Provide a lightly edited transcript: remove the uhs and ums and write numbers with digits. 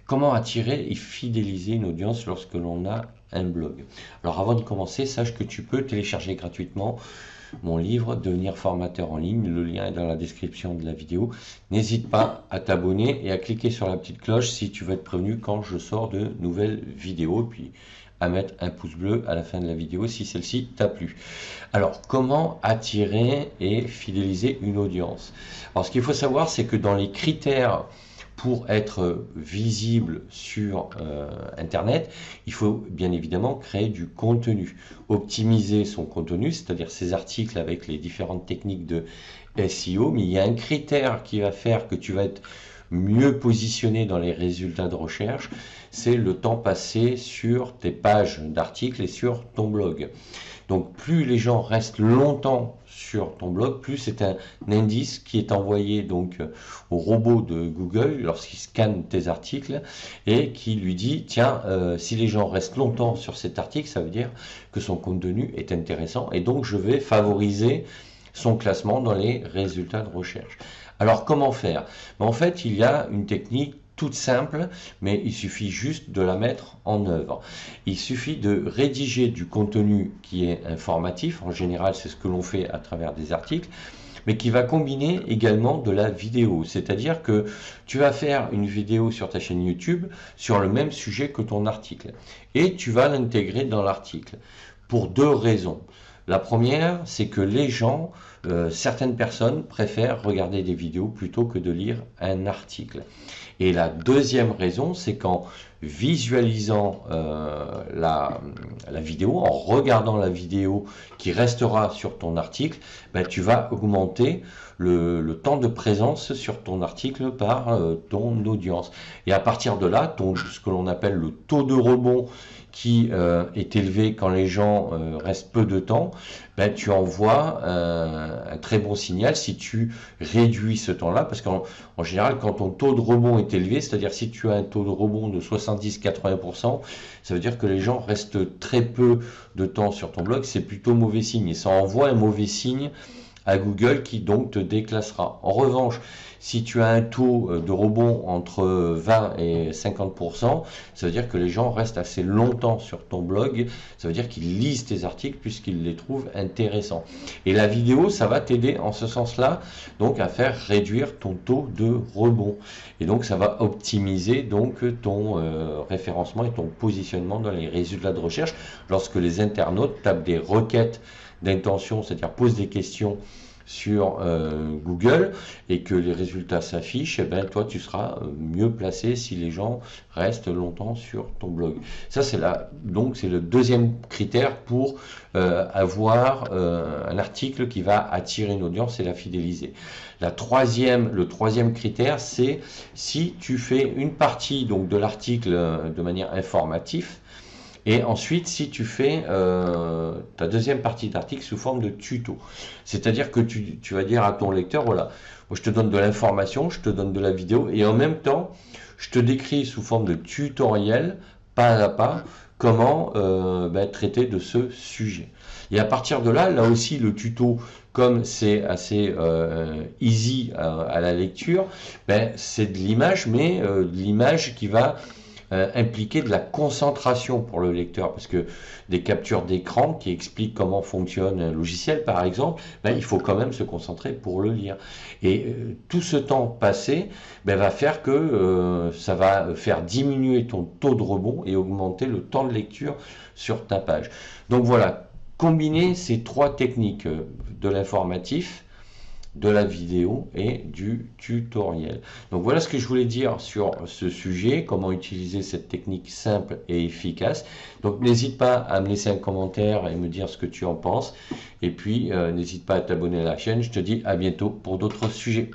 Comment attirer et fidéliser une audience lorsque l'on a un blog? Alors avant de commencer, sache que tu peux télécharger gratuitement mon livre Devenir formateur en ligne. Le lien est dans la description de la vidéo. N'hésite pas à t'abonner et à cliquer sur la petite cloche si tu veux être prévenu quand je sors de nouvelles vidéos. Puis à mettre un pouce bleu à la fin de la vidéo si celle-ci t'a plu. Alors, comment attirer et fidéliser une audience? Alors, ce qu'il faut savoir, c'est que dans les critères pour être visible sur Internet, il faut bien évidemment créer du contenu, optimiser son contenu, c'est-à-dire ses articles avec les différentes techniques de SEO, mais il y a un critère qui va faire que tu vas être mieux positionné dans les résultats de recherche, c'est le temps passé sur tes pages d'articles et sur ton blog. Donc plus les gens restent longtemps sur ton blog, plus c'est un indice qui est envoyé donc au robot de Google lorsqu'il scanne tes articles et qui lui dit tiens, si les gens restent longtemps sur cet article, ça veut dire que son contenu est intéressant et donc je vais favoriser son classement dans les résultats de recherche. Alors comment faire? En fait, il y a une technique toute simple, mais il suffit juste de la mettre en œuvre. Il suffit de rédiger du contenu qui est informatif, en général c'est ce que l'on fait à travers des articles, mais qui va combiner également de la vidéo, c'est-à-dire que tu vas faire une vidéo sur ta chaîne YouTube sur le même sujet que ton article, et tu vas l'intégrer dans l'article, pour deux raisons. La première, c'est que les gens, certaines personnes préfèrent regarder des vidéos plutôt que de lire un article. Et la deuxième raison, c'est qu'en visualisant la vidéo, en regardant la vidéo qui restera sur ton article, ben, tu vas augmenter le temps de présence sur ton article par ton audience. Et à partir de là, ce que l'on appelle le taux de rebond qui est élevé quand les gens restent peu de temps, ben, tu envoies un très bon signal si tu réduis ce temps-là, parce qu'en général, quand ton taux de rebond est élevé, c'est-à-dire si tu as un taux de rebond de 70-80%, ça veut dire que les gens restent très peu de temps sur ton blog, c'est plutôt mauvais signe, et ça envoie un mauvais signe à Google qui donc te déclassera. En revanche, si tu as un taux de rebond entre 20 et 50%, ça veut dire que les gens restent assez longtemps sur ton blog, ça veut dire qu'ils lisent tes articles puisqu'ils les trouvent intéressants. Et la vidéo, ça va t'aider en ce sens-là, donc à faire réduire ton taux de rebond. Et donc ça va optimiser donc ton référencement et ton positionnement dans les résultats de recherche lorsque les internautes tapent des requêtes d'intention, c'est-à-dire posent des questions sur Google et que les résultats s'affichent, et ben toi tu seras mieux placé si les gens restent longtemps sur ton blog. Ça donc c'est le deuxième critère pour avoir un article qui va attirer une audience et la fidéliser. Le troisième critère, c'est si tu fais une partie donc de l'article de manière informative. Et ensuite, si tu fais ta deuxième partie d'article sous forme de tuto, c'est-à-dire que tu vas dire à ton lecteur, voilà, moi je te donne de l'information, je te donne de la vidéo, et en même temps, je te décris sous forme de tutoriel, pas à pas, comment traiter de ce sujet. Et à partir de là, là aussi, le tuto, comme c'est assez easy à la lecture, ben, c'est de l'image, mais de l'image qui va impliquer de la concentration pour le lecteur, parce que des captures d'écran qui expliquent comment fonctionne un logiciel par exemple, ben, il faut quand même se concentrer pour le lire. Et tout ce temps passé ben, va faire que ça va faire diminuer ton taux de rebond et augmenter le temps de lecture sur ta page. Donc voilà, combiner ces trois techniques de l'informatif, de la vidéo et du tutoriel. Donc voilà ce que je voulais dire sur ce sujet, comment utiliser cette technique simple et efficace. Donc n'hésite pas à me laisser un commentaire et me dire ce que tu en penses. Et puis n'hésite pas à t'abonner à la chaîne. Je te dis à bientôt pour d'autres sujets.